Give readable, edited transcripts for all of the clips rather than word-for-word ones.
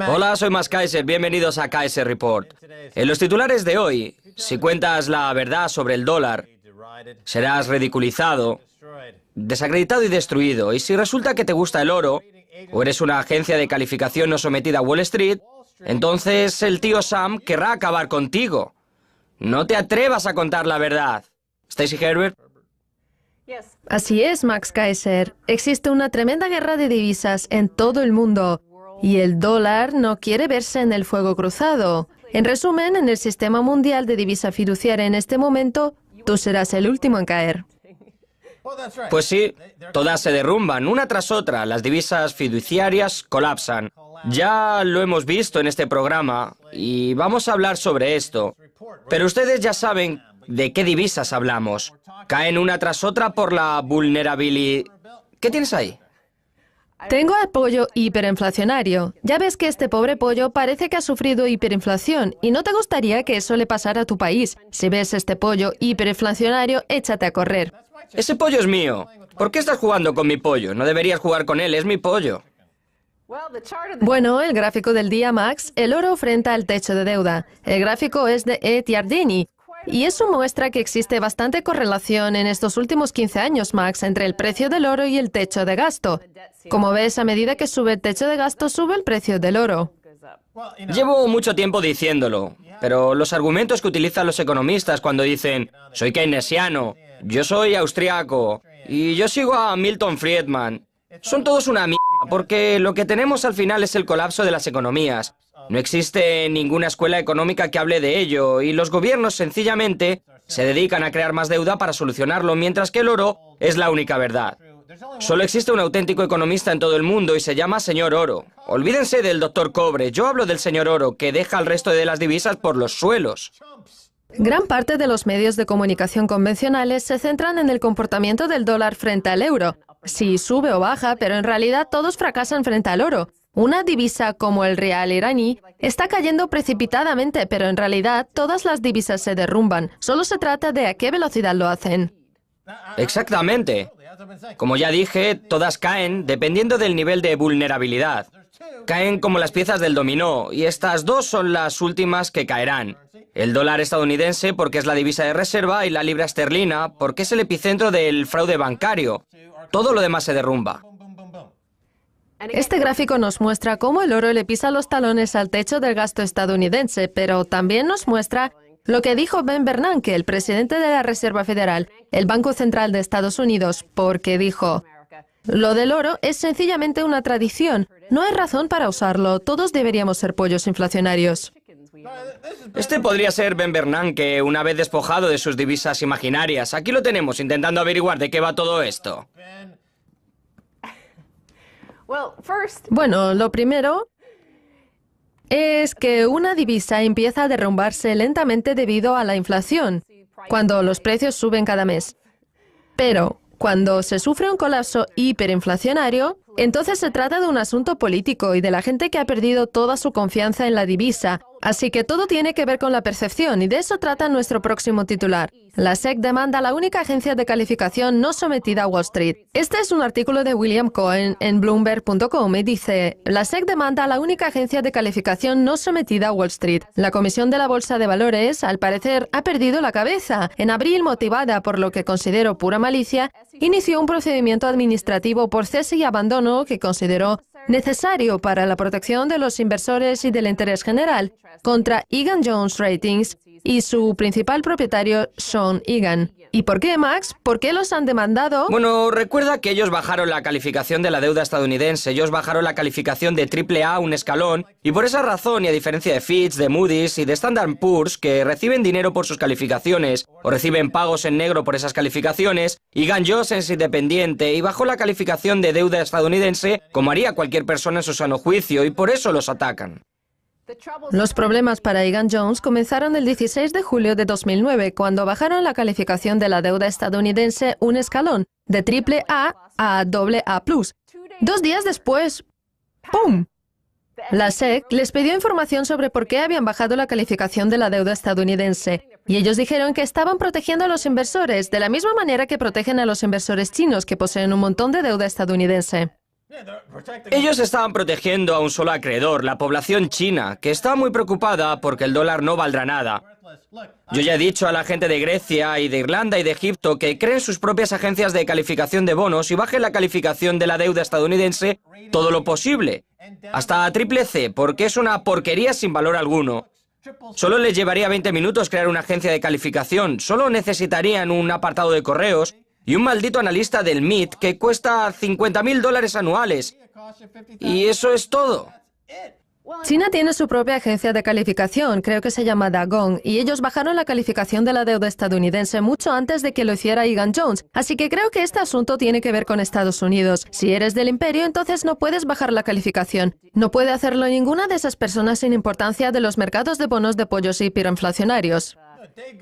Hola, soy Max Kaiser, bienvenidos a Kaiser Report. En los titulares de hoy, si cuentas la verdad sobre el dólar, serás ridiculizado, desacreditado y destruido. Y si resulta que te gusta el oro, o eres una agencia de calificación no sometida a Wall Street, entonces el tío Sam querrá acabar contigo. No te atrevas a contar la verdad. Stacey Herbert. Así es, Max Kaiser. Existe una tremenda guerra de divisas en todo el mundo y el dólar no quiere verse en el fuego cruzado. En resumen, en el sistema mundial de divisa fiduciaria en este momento, tú serás el último en caer. Pues sí, todas se derrumban, una tras otra. Las divisas fiduciarias colapsan. Ya lo hemos visto en este programa y vamos a hablar sobre esto. Pero ustedes ya saben de qué divisas hablamos. Caen una tras otra por la vulnerabilidad. ¿Qué tienes ahí? Tengo al pollo hiperinflacionario. Ya ves que este pobre pollo parece que ha sufrido hiperinflación y no te gustaría que eso le pasara a tu país. Si ves este pollo hiperinflacionario, échate a correr. Ese pollo es mío. ¿Por qué estás jugando con mi pollo? No deberías jugar con él, es mi pollo. Bueno, el gráfico del día, Max, el oro frente al techo de deuda. El gráfico es de Ed Yardeni. Y eso muestra que existe bastante correlación en estos últimos 15 años, Max, entre el precio del oro y el techo de gasto. Como ves, a medida que sube el techo de gasto, sube el precio del oro. Llevo mucho tiempo diciéndolo, pero los argumentos que utilizan los economistas cuando dicen «soy keynesiano», «yo soy austriaco» y «yo sigo a Milton Friedman», son todos una mierda, porque lo que tenemos al final es el colapso de las economías. No existe ninguna escuela económica que hable de ello y los gobiernos sencillamente se dedican a crear más deuda para solucionarlo, mientras que el oro es la única verdad. Solo existe un auténtico economista en todo el mundo y se llama Señor Oro. Olvídense del doctor Cobre, yo hablo del Señor Oro, que deja al resto de las divisas por los suelos. Gran parte de los medios de comunicación convencionales se centran en el comportamiento del dólar frente al euro. Si sube o baja, pero en realidad todos fracasan frente al oro. Una divisa como el real iraní está cayendo precipitadamente, pero en realidad todas las divisas se derrumban. Solo se trata de a qué velocidad lo hacen. Exactamente. Como ya dije, todas caen dependiendo del nivel de vulnerabilidad. Caen como las piezas del dominó, y estas dos son las últimas que caerán. El dólar estadounidense porque es la divisa de reserva y la libra esterlina porque es el epicentro del fraude bancario. Todo lo demás se derrumba. Este gráfico nos muestra cómo el oro le pisa los talones al techo del gasto estadounidense, pero también nos muestra lo que dijo Ben Bernanke, el presidente de la Reserva Federal, el Banco Central de Estados Unidos, porque dijo: lo del oro es sencillamente una tradición, no hay razón para usarlo, todos deberíamos ser pollos inflacionarios. Este podría ser Ben Bernanke una vez despojado de sus divisas imaginarias. Aquí lo tenemos, intentando averiguar de qué va todo esto. Bueno, lo primero es que una divisa empieza a derrumbarse lentamente debido a la inflación, cuando los precios suben cada mes. Pero cuando se sufre un colapso hiperinflacionario, entonces se trata de un asunto político y de la gente que ha perdido toda su confianza en la divisa. Así que todo tiene que ver con la percepción y de eso trata nuestro próximo titular. La SEC demanda a la única agencia de calificación no sometida a Wall Street. Este es un artículo de William Cohen en Bloomberg.com y dice: la SEC demanda a la única agencia de calificación no sometida a Wall Street. La Comisión de la Bolsa de Valores, al parecer, ha perdido la cabeza. En abril, motivada por lo que considero pura malicia, inició un procedimiento administrativo por cese y abandono que consideró necesario para la protección de los inversores y del interés general contra Egan Jones Ratings y su principal propietario, Sean Egan. ¿Y por qué, Max? ¿Por qué los han demandado? Bueno, recuerda que ellos bajaron la calificación de la deuda estadounidense, ellos bajaron la calificación de AAA un escalón, y por esa razón, y a diferencia de Fitch, de Moody's y de Standard & Poor's, que reciben dinero por sus calificaciones o reciben pagos en negro por esas calificaciones, Egan Jones es independiente y bajó la calificación de deuda estadounidense como haría cualquier persona en su sano juicio, y por eso los atacan. Los problemas para Egan Jones comenzaron el 16 de julio de 2009, cuando bajaron la calificación de la deuda estadounidense un escalón, de AAA a AA+. 2 días después, ¡pum!, la SEC les pidió información sobre por qué habían bajado la calificación de la deuda estadounidense. Y ellos dijeron que estaban protegiendo a los inversores de la misma manera que protegen a los inversores chinos que poseen un montón de deuda estadounidense. Ellos estaban protegiendo a un solo acreedor, la población china, que está muy preocupada porque el dólar no valdrá nada. Yo ya he dicho a la gente de Grecia y de Irlanda y de Egipto que creen sus propias agencias de calificación de bonos y bajen la calificación de la deuda estadounidense todo lo posible, hasta a triple C, porque es una porquería sin valor alguno. Solo les llevaría 20 minutos crear una agencia de calificación, solo necesitarían un apartado de correos y un maldito analista del MIT que cuesta $50.000 anuales. Y eso es todo. China tiene su propia agencia de calificación, creo que se llama Dagong, y ellos bajaron la calificación de la deuda estadounidense mucho antes de que lo hiciera Egan Jones, así que creo que este asunto tiene que ver con Estados Unidos. Si eres del imperio, entonces no puedes bajar la calificación. No puede hacerlo ninguna de esas personas sin importancia de los mercados de bonos de pollos hiperinflacionarios.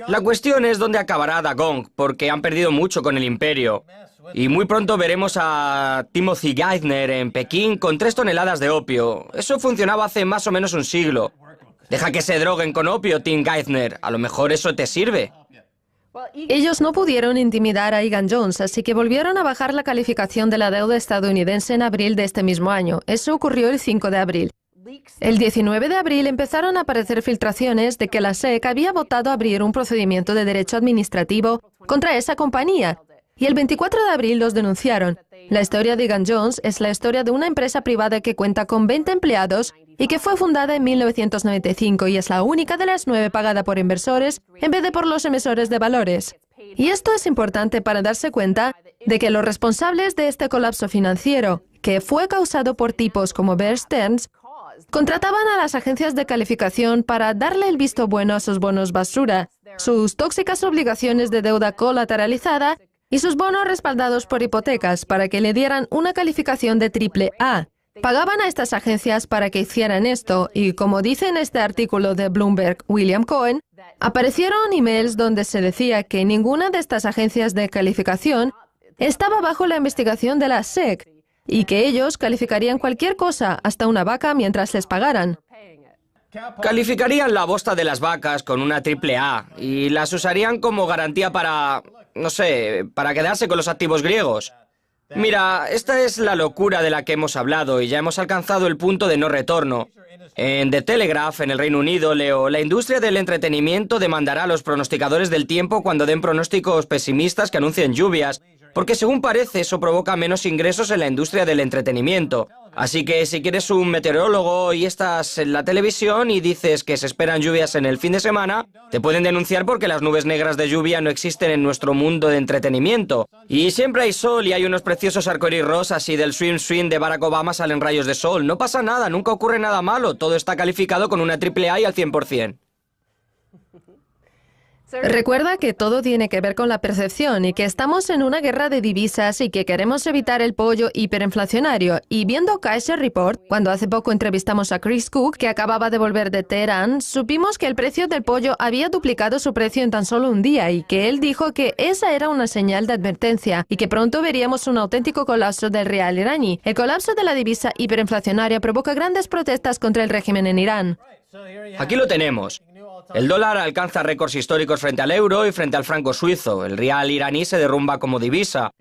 La cuestión es dónde acabará Dagong, porque han perdido mucho con el imperio. Y muy pronto veremos a Timothy Geithner en Pekín con 3 toneladas de opio. Eso funcionaba hace más o menos un siglo. Deja que se droguen con opio, Tim Geithner. A lo mejor eso te sirve. Ellos no pudieron intimidar a Egan Jones, así que volvieron a bajar la calificación de la deuda estadounidense en abril de este mismo año. Eso ocurrió el 5 de abril. El 19 de abril empezaron a aparecer filtraciones de que la SEC había votado abrir un procedimiento de derecho administrativo contra esa compañía. Y el 24 de abril los denunciaron. La historia de Egan Jones es la historia de una empresa privada que cuenta con 20 empleados y que fue fundada en 1995 y es la única de las 9 pagada por inversores en vez de por los emisores de valores. Y esto es importante para darse cuenta de que los responsables de este colapso financiero, que fue causado por tipos como Bear Stearns, contrataban a las agencias de calificación para darle el visto bueno a sus bonos basura, sus tóxicas obligaciones de deuda colateralizada y sus bonos respaldados por hipotecas para que le dieran una calificación de triple A. Pagaban a estas agencias para que hicieran esto y, como dice en este artículo de Bloomberg William Cohen, aparecieron emails donde se decía que ninguna de estas agencias de calificación estaba bajo la investigación de la SEC y que ellos calificarían cualquier cosa, hasta una vaca, mientras les pagaran. Calificarían la bosta de las vacas con una triple A y las usarían como garantía para, no sé, para quedarse con los activos griegos. Mira, esta es la locura de la que hemos hablado y ya hemos alcanzado el punto de no retorno. En The Telegraph, en el Reino Unido, leo, la industria del entretenimiento demandará a los pronosticadores del tiempo cuando den pronósticos pesimistas que anuncien lluvias, porque según parece eso provoca menos ingresos en la industria del entretenimiento. Así que si quieres un meteorólogo y estás en la televisión y dices que se esperan lluvias en el fin de semana, te pueden denunciar porque las nubes negras de lluvia no existen en nuestro mundo de entretenimiento. Y siempre hay sol y hay unos preciosos arcoíris rosas y del swing swing de Barack Obama salen rayos de sol. No pasa nada, nunca ocurre nada malo, todo está calificado con una triple A y al 100%. Recuerda que todo tiene que ver con la percepción y que estamos en una guerra de divisas y que queremos evitar el pollo hiperinflacionario. Y viendo Kaiser Report, cuando hace poco entrevistamos a Chris Cook, que acababa de volver de Teherán, supimos que el precio del pollo había duplicado su precio en tan solo un día y que él dijo que esa era una señal de advertencia y que pronto veríamos un auténtico colapso del real iraní. El colapso de la divisa hiperinflacionaria provoca grandes protestas contra el régimen en Irán. Aquí lo tenemos. El dólar alcanza récords históricos frente al euro y frente al franco suizo. El rial iraní se derrumba como divisa.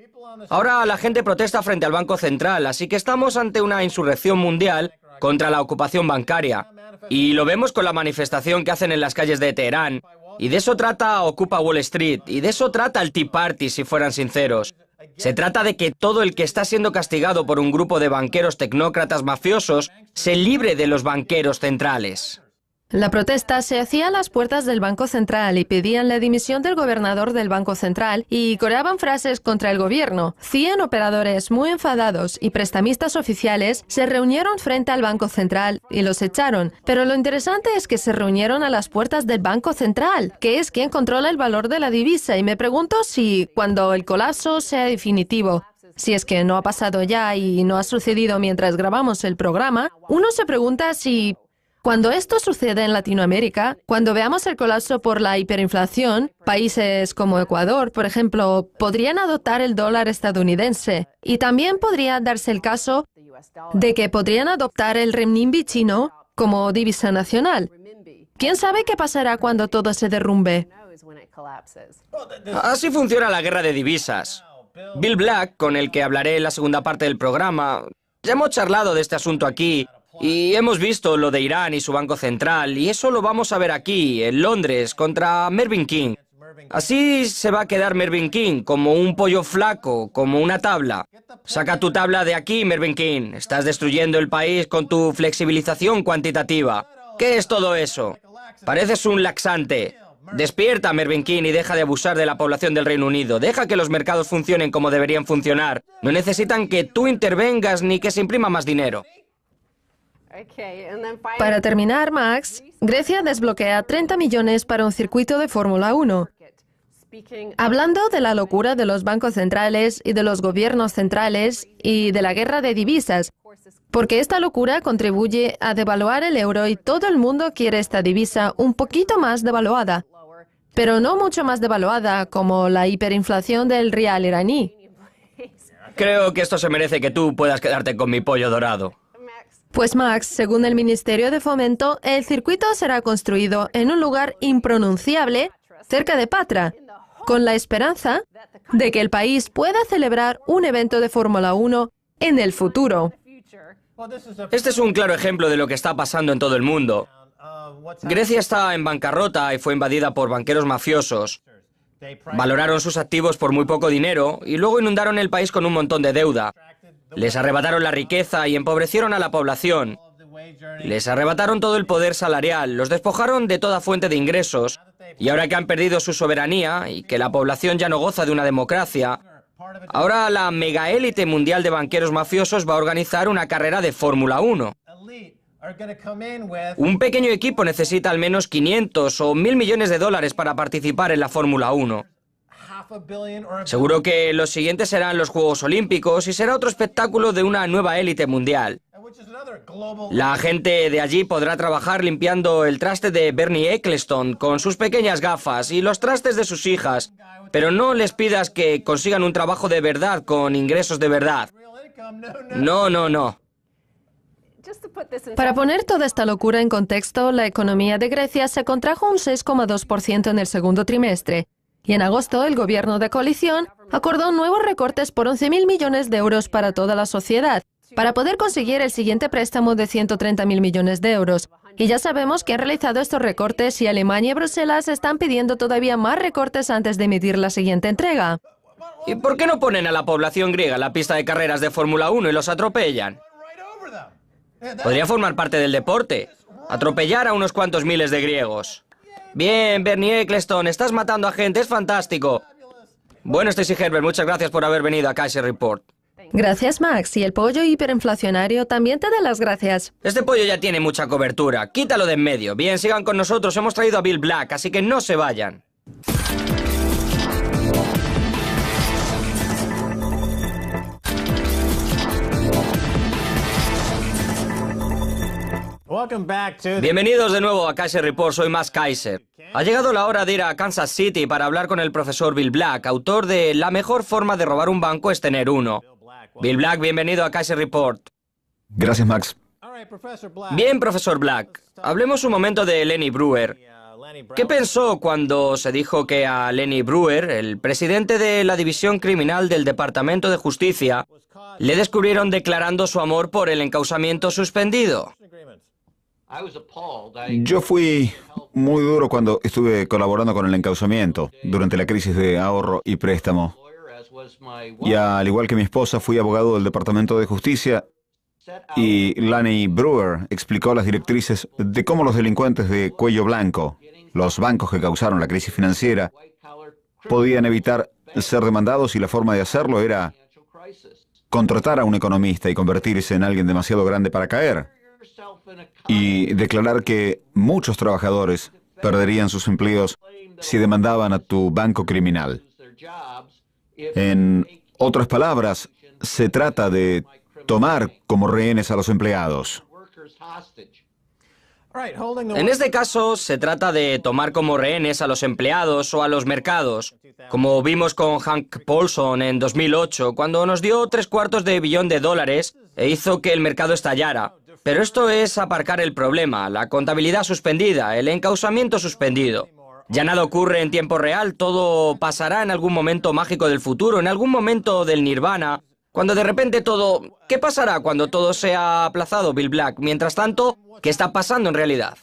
Ahora la gente protesta frente al Banco Central, así que estamos ante una insurrección mundial contra la ocupación bancaria. Y lo vemos con la manifestación que hacen en las calles de Teherán. Y de eso trata Ocupa Wall Street, y de eso trata el Tea Party, si fueran sinceros. Se trata de que todo el que está siendo castigado por un grupo de banqueros tecnócratas mafiosos se libre de los banqueros centrales. La protesta se hacía a las puertas del Banco Central y pedían la dimisión del gobernador del Banco Central y coreaban frases contra el gobierno. 100 operadores muy enfadados y prestamistas oficiales se reunieron frente al Banco Central y los echaron. Pero lo interesante es que se reunieron a las puertas del Banco Central, que es quien controla el valor de la divisa, y me pregunto si, cuando el colapso sea definitivo, si es que no ha pasado ya y no ha sucedido mientras grabamos el programa, uno se pregunta si, cuando esto sucede en Latinoamérica, cuando veamos el colapso por la hiperinflación, países como Ecuador, por ejemplo, podrían adoptar el dólar estadounidense. Y también podría darse el caso de que podrían adoptar el renminbi chino como divisa nacional. ¿Quién sabe qué pasará cuando todo se derrumbe? Así funciona la guerra de divisas. Bill Black, con el que hablaré en la segunda parte del programa, Ya hemos charlado de este asunto aquí y hemos visto lo de Irán y su banco central, y eso lo vamos a ver aquí, en Londres, contra Mervyn King. Así se va a quedar Mervyn King, como un pollo flaco, como una tabla. Saca tu tabla de aquí, Mervyn King. Estás destruyendo el país con tu flexibilización cuantitativa. ¿Qué es todo eso? Pareces un laxante. Despierta, Mervyn King, y deja de abusar de la población del Reino Unido. Deja que los mercados funcionen como deberían funcionar. No necesitan que tú intervengas ni que se imprima más dinero. Para terminar, Max, Grecia desbloquea 30 millones para un circuito de Fórmula 1. Hablando de la locura de los bancos centrales y de los gobiernos centrales y de la guerra de divisas, porque esta locura contribuye a devaluar el euro y todo el mundo quiere esta divisa un poquito más devaluada, pero no mucho más devaluada como la hiperinflación del rial iraní. Creo que esto se merece que tú puedas quedarte con mi pollo dorado. Pues Max, según el Ministerio de Fomento, el circuito será construido en un lugar impronunciable cerca de Patra, con la esperanza de que el país pueda celebrar un evento de Fórmula 1 en el futuro. Este es un claro ejemplo de lo que está pasando en todo el mundo. Grecia está en bancarrota y fue invadida por banqueros mafiosos. Valoraron sus activos por muy poco dinero y luego inundaron el país con un montón de deuda. Les arrebataron la riqueza y empobrecieron a la población. Les arrebataron todo el poder salarial, los despojaron de toda fuente de ingresos, y ahora que han perdido su soberanía y que la población ya no goza de una democracia, ahora la megaélite mundial de banqueros mafiosos va a organizar una carrera de Fórmula 1. Un pequeño equipo necesita al menos 500 o 1.000 millones de dólares para participar en la Fórmula 1. Seguro que los siguientes serán los Juegos Olímpicos y será otro espectáculo de una nueva élite mundial. La gente de allí podrá trabajar limpiando el traste de Bernie Ecclestone con sus pequeñas gafas y los trastes de sus hijas, pero no les pidas que consigan un trabajo de verdad con ingresos de verdad. No, no, no. Para poner toda esta locura en contexto, la economía de Grecia se contrajo un 6,2% en el segundo trimestre. Y en agosto, el gobierno de coalición acordó nuevos recortes por 11.000 millones de euros para toda la sociedad, para poder conseguir el siguiente préstamo de 130.000 millones de euros. Y ya sabemos que han realizado estos recortes y Alemania y Bruselas están pidiendo todavía más recortes antes de emitir la siguiente entrega. ¿Y por qué no ponen a la población griega en la pista de carreras de Fórmula 1 y los atropellan? Podría formar parte del deporte. Atropellar a unos cuantos miles de griegos. Bien, Bernie Ecclestone, estás matando a gente, es fantástico. Bueno, Stacey Herbert, muchas gracias por haber venido a Kaiser Report. Gracias, Max. Y el pollo hiperinflacionario también te da las gracias. Este pollo ya tiene mucha cobertura. Quítalo de en medio. Bien, sigan con nosotros. Hemos traído a Bill Black, así que no se vayan. Bienvenidos de nuevo a Kaiser Report, soy Max Kaiser. Ha llegado la hora de ir a Kansas City para hablar con el profesor Bill Black, autor de La mejor forma de robar un banco es tener uno. Bill Black, bienvenido a Kaiser Report. Gracias, Max. Bien, profesor Black, hablemos un momento de Lenny Brewer. ¿Qué pensó cuando se dijo que a Lenny Brewer, el presidente de la División Criminal del Departamento de Justicia, le descubrieron declarando su amor por el encausamiento suspendido? Yo fui muy duro cuando estuve colaborando con el encausamiento durante la crisis de ahorro y préstamo. Y al igual que mi esposa, fui abogado del Departamento de Justicia y Lenny Brewer explicó las directrices de cómo los delincuentes de cuello blanco, los bancos que causaron la crisis financiera, podían evitar ser demandados, y la forma de hacerlo era contratar a un economista y convertirse en alguien demasiado grande para caer, y declarar que muchos trabajadores perderían sus empleos si demandaban a tu banco criminal. En otras palabras, se trata de tomar como rehenes a los empleados. En este caso, se trata de tomar como rehenes a los empleados o a los mercados, como vimos con Hank Paulson en 2008, cuando nos dio $750 millones e hizo que el mercado estallara. Pero esto es aparcar el problema, la contabilidad suspendida, el encausamiento suspendido. Ya nada ocurre en tiempo real, todo pasará en algún momento mágico del futuro, en algún momento del nirvana, Cuando de repente todo... ¿Qué pasará cuando todo sea aplazado, Bill Black? Mientras tanto, ¿qué está pasando en realidad?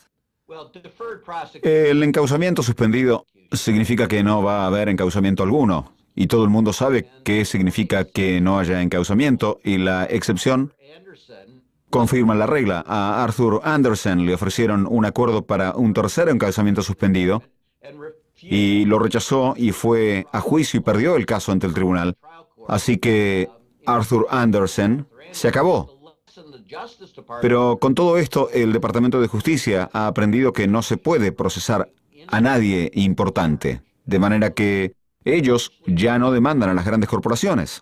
El encausamiento suspendido significa que no va a haber encausamiento alguno. Y todo el mundo sabe qué significa que no haya encausamiento, y la excepción confirma la regla. A Arthur Andersen le ofrecieron un acuerdo para un tercer encausamiento suspendido y lo rechazó y fue a juicio y perdió el caso ante el tribunal. Así que Arthur Andersen se acabó. Pero con todo esto, el Departamento de Justicia ha aprendido que no se puede procesar a nadie importante, de manera que ellos ya no demandan a las grandes corporaciones.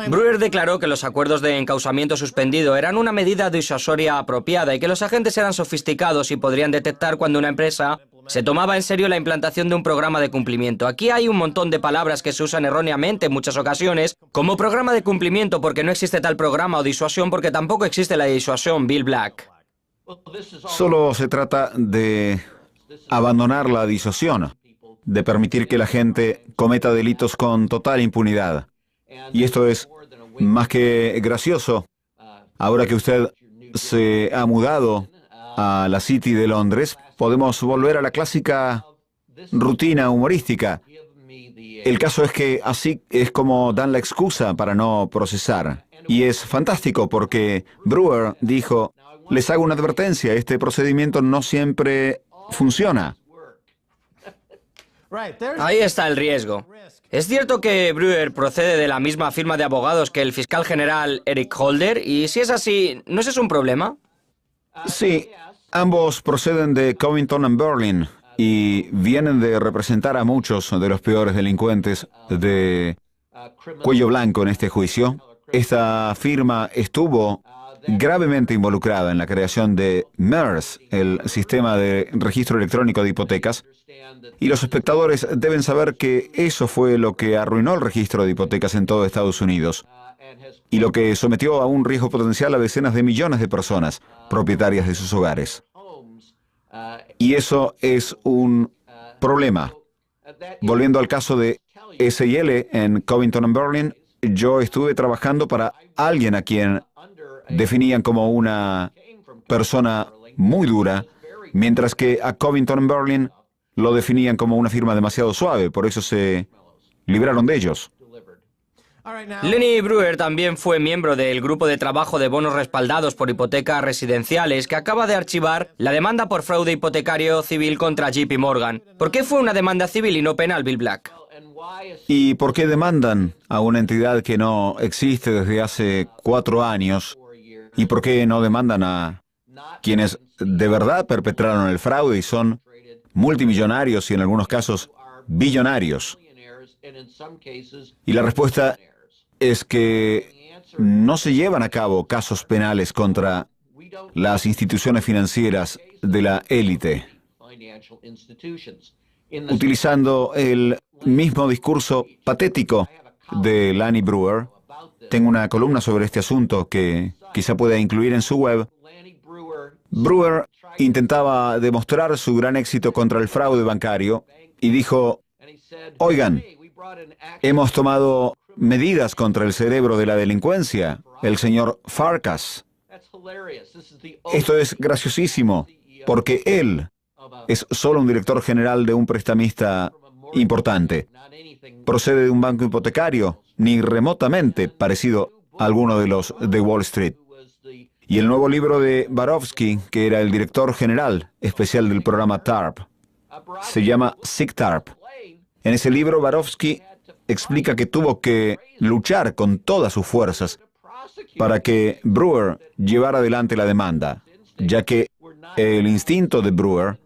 Brewer declaró que los acuerdos de encausamiento suspendido eran una medida disuasoria apropiada y que los agentes eran sofisticados y podrían detectar cuando una empresa se tomaba en serio la implantación de un programa de cumplimiento. Aquí hay un montón de palabras que se usan erróneamente en muchas ocasiones, como programa de cumplimiento porque no existe tal programa, o disuasión porque tampoco existe la disuasión, Bill Black. Solo se trata de abandonar la disuasión, de permitir que la gente cometa delitos con total impunidad. Y esto es más que gracioso. Ahora que usted se ha mudado a la City de Londres, podemos volver a la clásica rutina humorística. El caso es que así es como dan la excusa para no procesar. Y es fantástico porque Brewer dijo, les hago una advertencia, este procedimiento no siempre funciona. Ahí está el riesgo. ¿Es cierto que Brewer procede de la misma firma de abogados que el fiscal general Eric Holder? Y si es así, ¿no es eso un problema? Sí, ambos proceden de Covington and Burling y vienen de representar a muchos de los peores delincuentes de cuello blanco en este juicio. Esta firma estuvo gravemente involucrada en la creación de MERS, el sistema de registro electrónico de hipotecas, y los espectadores deben saber que eso fue lo que arruinó el registro de hipotecas en todo Estados Unidos y lo que sometió a un riesgo potencial a decenas de millones de personas propietarias de sus hogares. Y eso es un problema. Volviendo al caso de S&L en Covington and Burling, yo estuve trabajando para alguien a quien definían como una persona muy dura, mientras que a Covington and Burling lo definían como una firma demasiado suave, por eso se libraron de ellos. Lenny Brewer también fue miembro del grupo de trabajo de bonos respaldados por hipotecas residenciales que acaba de archivar la demanda por fraude hipotecario civil contra JP Morgan. ¿Por qué fue una demanda civil y no penal, Bill Black? ¿Y por qué demandan a una entidad que no existe desde hace 4 años? ¿Y por qué no demandan a quienes de verdad perpetraron el fraude y son multimillonarios y en algunos casos billonarios? Y la respuesta es que no se llevan a cabo casos penales contra las instituciones financieras de la élite. Utilizando el mismo discurso patético de Lenny Brewer, tengo una columna sobre este asunto que quizá pueda incluir en su web. Brewer intentaba demostrar su gran éxito contra el fraude bancario y dijo, oigan, hemos tomado medidas contra el cerebro de la delincuencia, el señor Farkas. Esto es graciosísimo, porque él es solo un director general de un prestamista importante. Procede de un banco hipotecario, ni remotamente parecido a alguno de los de Wall Street. Y el nuevo libro de Barofsky, que era el director general especial del programa TARP, se llama Sick TARP. En ese libro, Barofsky explica que tuvo que luchar con todas sus fuerzas para que Brewer llevara adelante la demanda, ya que el instinto de Brewer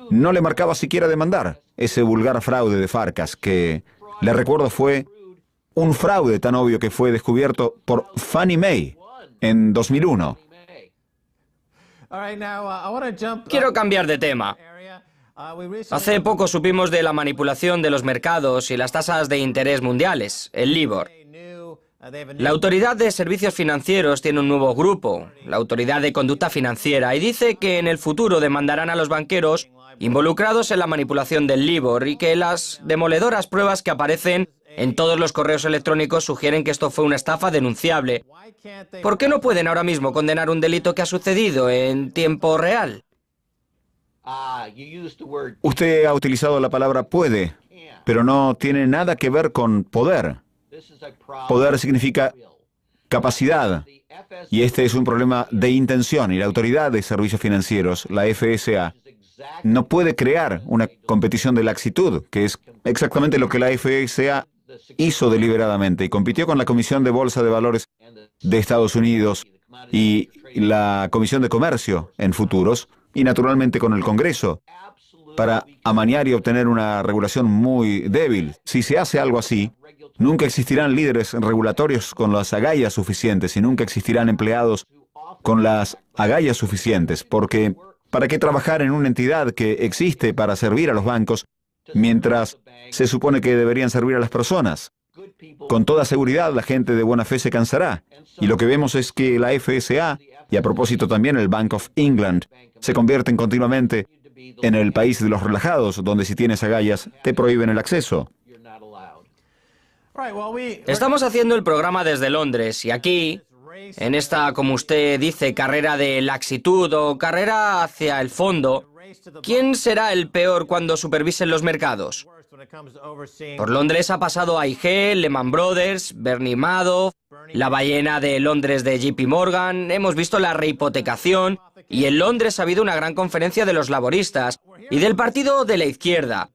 no le marcaba siquiera demandar ese vulgar fraude de Farkas, que, le recuerdo, fue un fraude tan obvio que fue descubierto por Fannie Mae en 2001. Quiero cambiar de tema. Hace poco supimos de la manipulación de los mercados y las tasas de interés mundiales, el LIBOR. La Autoridad de Servicios Financieros tiene un nuevo grupo, la Autoridad de Conducta Financiera, y dice que en el futuro demandarán a los banqueros involucrados en la manipulación del LIBOR y que las demoledoras pruebas que aparecen En todos los correos electrónicos sugieren que esto fue una estafa denunciable. ¿Por qué no pueden ahora mismo condenar un delito que ha sucedido en tiempo real? Usted ha utilizado la palabra puede, pero no tiene nada que ver con poder. Poder significa capacidad, y este es un problema de intención, y la Autoridad de Servicios Financieros, la FSA, no puede crear una competición de laxitud, que es exactamente lo que la FSA hizo deliberadamente, y compitió con la Comisión de Bolsa de Valores de Estados Unidos y la Comisión de Comercio en futuros, y naturalmente con el Congreso, para amañar y obtener una regulación muy débil. Si se hace algo así, nunca existirán líderes regulatorios con las agallas suficientes y nunca existirán empleados con las agallas suficientes, porque ¿para qué trabajar en una entidad que existe para servir a los bancos mientras se supone que deberían servir a las personas? Con toda seguridad, la gente de buena fe se cansará. Y lo que vemos es que la FSA, y a propósito también el Bank of England, se convierten continuamente en el país de los relajados, donde si tienes agallas, te prohíben el acceso. Estamos haciendo el programa desde Londres y aquí, en esta, como usted dice, carrera de laxitud o carrera hacia el fondo, ¿quién será el peor cuando supervisen los mercados? Por Londres ha pasado AIG, Lehman Brothers, Bernie Madoff, la ballena de Londres de JP Morgan, hemos visto la rehipotecación y en Londres ha habido una gran conferencia de los laboristas y del partido de la izquierda.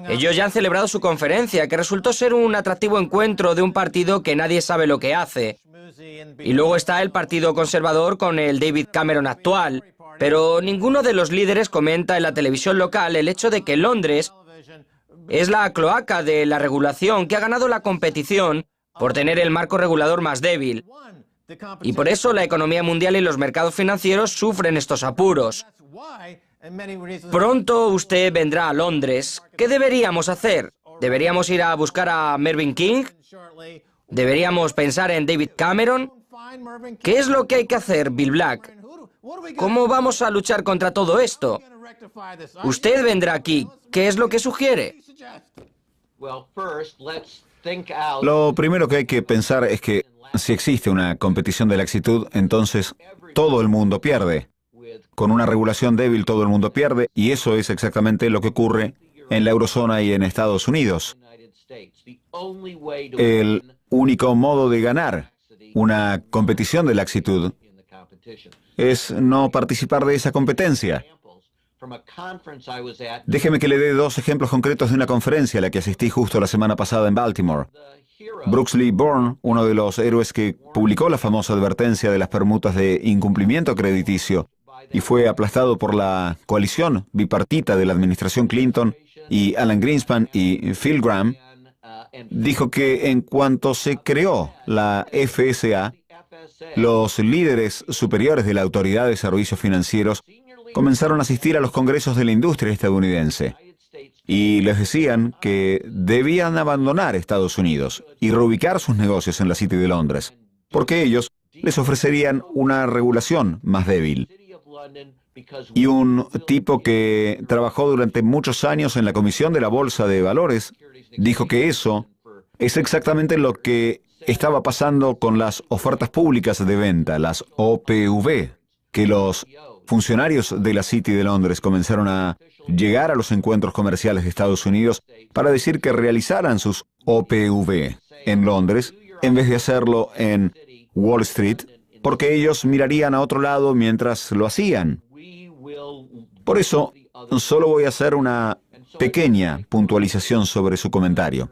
Ellos ya han celebrado su conferencia, que resultó ser un atractivo encuentro de un partido que nadie sabe lo que hace. Y luego está el Partido Conservador con el David Cameron actual, pero ninguno de los líderes comenta en la televisión local el hecho de que Londres es la cloaca de la regulación que ha ganado la competición por tener el marco regulador más débil. Y por eso la economía mundial y los mercados financieros sufren estos apuros. Pronto usted vendrá a Londres. ¿Qué deberíamos hacer? ¿Deberíamos ir a buscar a Mervyn King? ¿Deberíamos pensar en David Cameron? ¿Qué es lo que hay que hacer, Bill Black? ¿Cómo vamos a luchar contra todo esto? Usted vendrá aquí. ¿Qué es lo que sugiere? Lo primero que hay que pensar es que si existe una competición de laxitud, entonces todo el mundo pierde. Con una regulación débil todo el mundo pierde, y eso es exactamente lo que ocurre en la eurozona y en Estados Unidos. El único modo de ganar una competición de laxitud es no participar de esa competencia. Déjeme que le dé dos ejemplos concretos de una conferencia a la que asistí justo la semana pasada en Baltimore. Brooks Lee Bourne, uno de los héroes que publicó la famosa advertencia de las permutas de incumplimiento crediticio y fue aplastado por la coalición bipartita de la administración Clinton, y Alan Greenspan y Phil Gramm, dijo que en cuanto se creó la FSA, los líderes superiores de la Autoridad de Servicios Financieros comenzaron a asistir a los congresos de la industria estadounidense y les decían que debían abandonar Estados Unidos y reubicar sus negocios en la City de Londres, porque ellos les ofrecerían una regulación más débil. Y un tipo que trabajó durante muchos años en la Comisión de la Bolsa de Valores dijo que eso es exactamente lo que estaba pasando con las ofertas públicas de venta, las OPV, que los funcionarios de la City de Londres comenzaron a llegar a los encuentros comerciales de Estados Unidos para decir que realizaran sus OPV en Londres en vez de hacerlo en Wall Street, porque ellos mirarían a otro lado mientras lo hacían. Por eso, solo voy a hacer una pequeña puntualización sobre su comentario.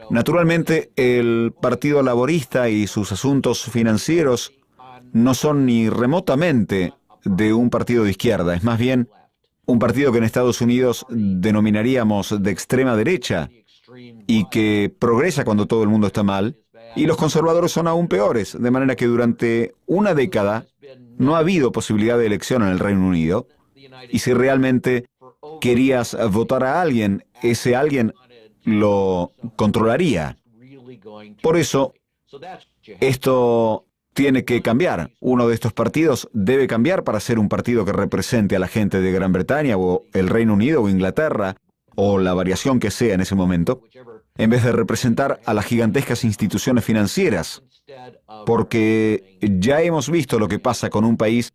Naturalmente, el Partido Laborista y sus asuntos financieros no son ni remotamente de un partido de izquierda, es más bien un partido que en Estados Unidos denominaríamos de extrema derecha y que progresa cuando todo el mundo está mal, y los conservadores son aún peores, de manera que durante una década no ha habido posibilidad de elección en el Reino Unido, y si realmente querías votar a alguien, ese alguien lo controlaría. Por eso, esto tiene que cambiar. Uno de estos partidos debe cambiar para ser un partido que represente a la gente de Gran Bretaña o el Reino Unido o Inglaterra, o la variación que sea en ese momento. en vez de representar a las gigantescas instituciones financieras, porque ya hemos visto lo que pasa con un país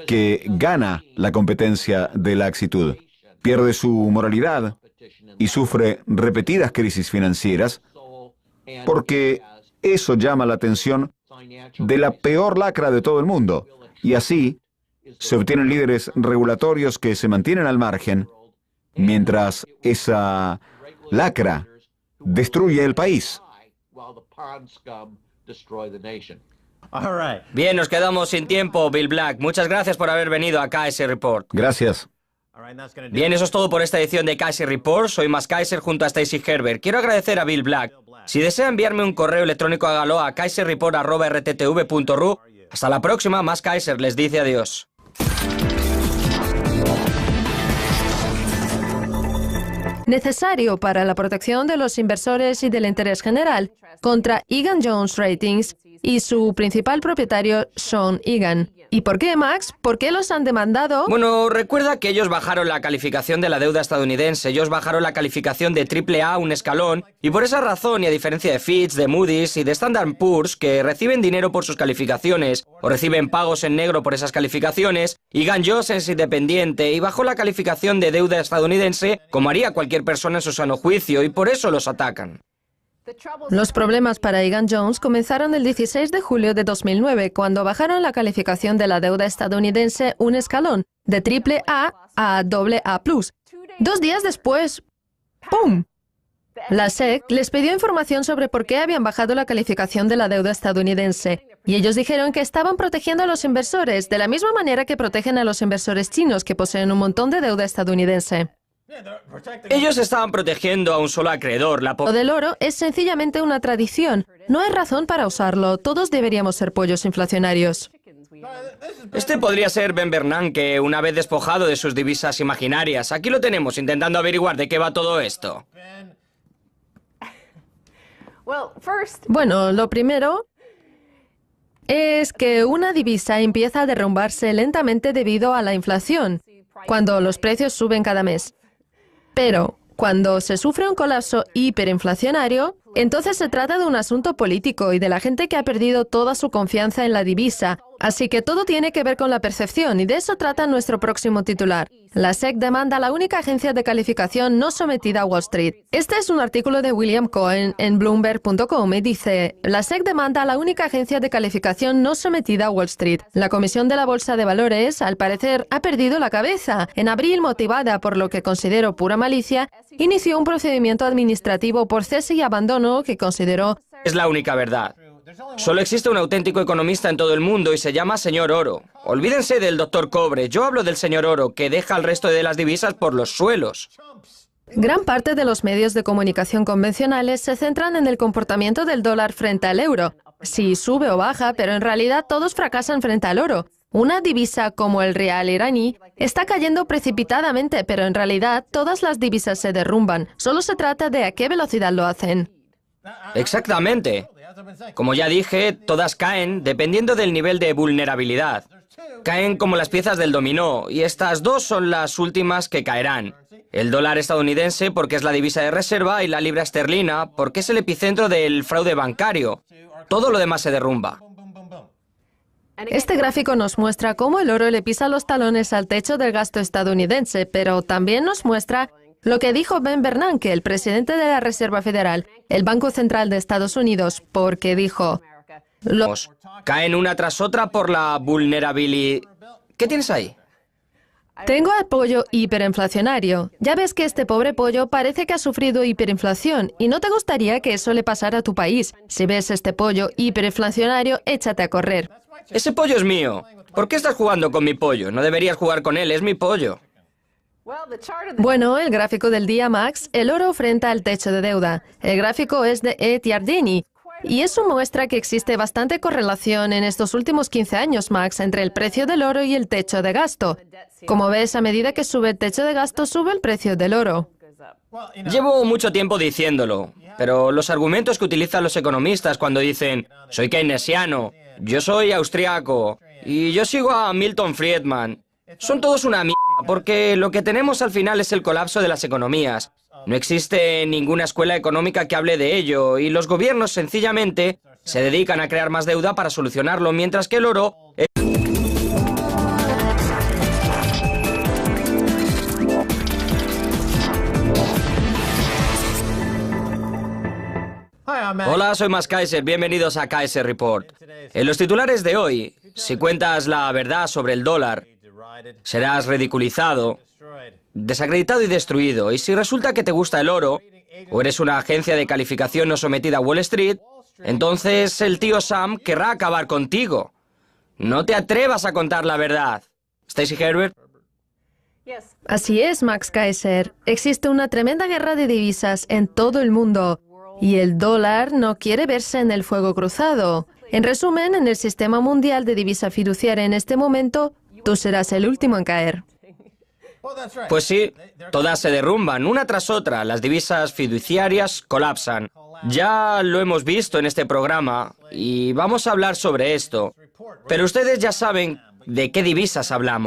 que gana la competencia de laxitud, pierde su moralidad y sufre repetidas crisis financieras, porque eso llama la atención de la peor lacra de todo el mundo, y así se obtienen líderes regulatorios que se mantienen al margen, mientras esa lacra destruye el país. Bien, nos quedamos sin tiempo, Bill Black. Muchas gracias por haber venido a Kaiser Report. Gracias. Bien, eso es todo por esta edición de Kaiser Report. Soy Mas Kaiser junto a Stacey Herbert. Quiero agradecer a Bill Black. Si desea enviarme un correo electrónico, hágalo a kaiserreport@rttv.ru. Hasta la próxima, Mas Kaiser les dice adiós. Necesario para la protección de los inversores y del interés general contra Egan Jones Ratings y su principal propietario, Sean Egan. ¿Y por qué, Max? ¿Por qué los han demandado? Bueno, recuerda que ellos bajaron la calificación de la deuda estadounidense, ellos bajaron la calificación de AAA un escalón, y por esa razón, y a diferencia de Fitch, de Moody's y de Standard & Poor's, que reciben dinero por sus calificaciones o reciben pagos en negro por esas calificaciones, Egan Jones es independiente y bajó la calificación de deuda estadounidense como haría cualquier persona en su sano juicio, y por eso los atacan. Los problemas para Egan Jones comenzaron el 16 de julio de 2009, cuando bajaron la calificación de la deuda estadounidense un escalón, de AAA a AA+. 2 días después, ¡pum!, la SEC les pidió información sobre por qué habían bajado la calificación de la deuda estadounidense, y ellos dijeron que estaban protegiendo a los inversores de la misma manera que protegen a los inversores chinos que poseen un montón de deuda estadounidense. Ellos estaban protegiendo a un solo acreedor. Lo del oro es sencillamente una tradición. No hay razón para usarlo. Todos deberíamos ser pollos inflacionarios. Este podría ser Ben Bernanke, una vez despojado de sus divisas imaginarias. Aquí lo tenemos, intentando averiguar de qué va todo esto. Bueno, lo primero es que una divisa empieza a derrumbarse lentamente debido a la inflación, cuando los precios suben cada mes. Pero cuando se sufre un colapso hiperinflacionario, entonces se trata de un asunto político y de la gente que ha perdido toda su confianza en la divisa. Así que todo tiene que ver con la percepción, y de eso trata nuestro próximo titular. La SEC demanda a la única agencia de calificación no sometida a Wall Street. Este es un artículo de William Cohen en Bloomberg.com y dice: la SEC demanda a la única agencia de calificación no sometida a Wall Street. La Comisión de la Bolsa de Valores, al parecer, ha perdido la cabeza. En abril, motivada por lo que considero pura malicia, inició un procedimiento administrativo por cese y abandono que consideró Es la única verdad. Solo existe un auténtico economista en todo el mundo y se llama Señor Oro. Olvídense del Dr. Cobre, yo hablo del Señor Oro, que deja al resto de las divisas por los suelos. Gran parte de los medios de comunicación convencionales se centran en el comportamiento del dólar frente al euro. Si sube o baja, pero en realidad todos fracasan frente al oro. Una divisa como el real iraní está cayendo precipitadamente, pero en realidad todas las divisas se derrumban. Solo se trata de a qué velocidad lo hacen. Exactamente. Como ya dije, todas caen dependiendo del nivel de vulnerabilidad. Caen como las piezas del dominó, y estas dos son las últimas que caerán. El dólar estadounidense, porque es la divisa de reserva, y la libra esterlina, porque es el epicentro del fraude bancario. Todo lo demás se derrumba. Este gráfico nos muestra cómo el oro le pisa los talones al techo del gasto estadounidense, pero también nos muestra lo que dijo Ben Bernanke, el presidente de la Reserva Federal, el Banco Central de Estados Unidos, porque dijo: Caen una tras otra por la vulnerabilidad. ¿Qué tienes ahí? Tengo al pollo hiperinflacionario. Ya ves que este pobre pollo parece que ha sufrido hiperinflación y no te gustaría que eso le pasara a tu país. Si ves este pollo hiperinflacionario, échate a correr. Ese pollo es mío. ¿Por qué estás jugando con mi pollo? No deberías jugar con él, es mi pollo. Bueno, el gráfico del día, Max, el oro frente al techo de deuda. El gráfico es de Ed Yardeni. Y eso muestra que existe bastante correlación en estos últimos 15 años, Max, entre el precio del oro y el techo de gasto. Como ves, a medida que sube el techo de gasto, sube el precio del oro. Llevo mucho tiempo diciéndolo, pero los argumentos que utilizan los economistas cuando dicen soy keynesiano, yo soy austriaco y yo sigo a Milton Friedman, son todos una mierda, porque lo que tenemos al final es el colapso de las economías. No existe ninguna escuela económica que hable de ello y los gobiernos sencillamente se dedican a crear más deuda para solucionarlo, mientras que el oro... Hola, soy Max Kaiser, bienvenidos a Kaiser Report. En los titulares de hoy, si cuentas la verdad sobre el dólar, serás ridiculizado, desacreditado y destruido. Y si resulta que te gusta el oro, o eres una agencia de calificación no sometida a Wall Street, entonces el tío Sam querrá acabar contigo. No te atrevas a contar la verdad. Stacey Herbert. Así es, Max Kaiser. Existe una tremenda guerra de divisas en todo el mundo y el dólar no quiere verse en el fuego cruzado. En resumen, en el sistema mundial de divisa fiduciaria en este momento, tú serás el último en caer. Pues sí, todas se derrumban, una tras otra. Las divisas fiduciarias colapsan. Ya lo hemos visto en este programa y vamos a hablar sobre esto. Pero ustedes ya saben de qué divisas hablamos.